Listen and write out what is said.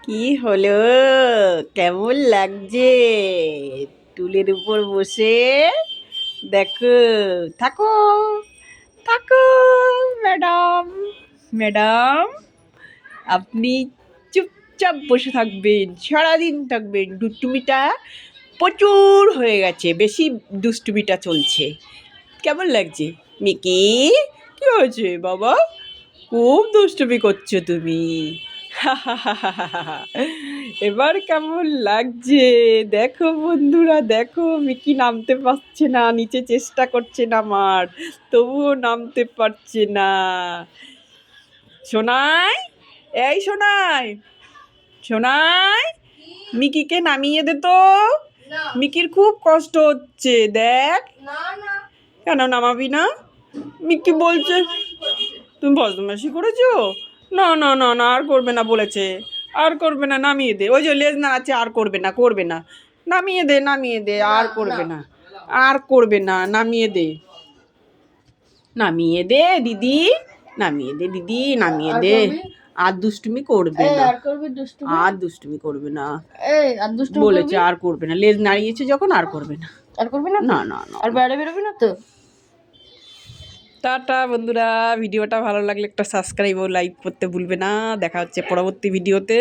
কি হলো? কেমন লাগছে টুলের উপর বসে? দেখো, থাকো থাকো ম্যাডাম। ম্যাডাম, আপনি চুপচাপ বসে থাকবেন, সারাদিন থাকবেন। দুষ্টুমিটা প্রচুর হয়ে গেছে, বেশি দুষ্টুমিটা চলছে। কেমন লাগছে মিকি? কি হয়েছে বাবা? খুব দুষ্টুমি করছো তুমি। এবার কেমন লাগছে দেখো বন্ধুরা, দেখো মিকি নামতে পারছে না, নিচে চেষ্টা করছে নামার, তবুও নামতে পারছে না। সোনাই, এই সোনাই, সোনাই, মিকিকে নামিয়ে দে তো। মিকির খুব কষ্ট হচ্ছে, দেখ। কেন নামাবি না? মিকি বলছে তুমি বদমাইশি করেছো। না না না না, আর করবে না বলেছে, আর করবে না, নামিয়ে দে। ওই যে লেজ নাড়াচ্ছে, আর করবে না, করবে না। নামিয়ে দে, নামিয়ে দে, আর করবে না, আর করবে না, নামিয়ে দে, নামিয়ে দে দিদি, নামিয়ে দে দিদি, নামিয়ে দে। আর দুষ্টুমি করবে না, আর দুষ্টুমি করবে না বলেছে, আর করবে না। লেজ নাড়িয়েছে যখন, আর করবে না, আর করবি না? না না না। আর বাইরে বেরোবি না তো? টাটা বন্ধুরা, ভিডিওটা ভালো লাগলে একটা সাবস্ক্রাইব ও লাইক করতে ভুলবে না। দেখা হচ্ছে পরবর্তী ভিডিওতে।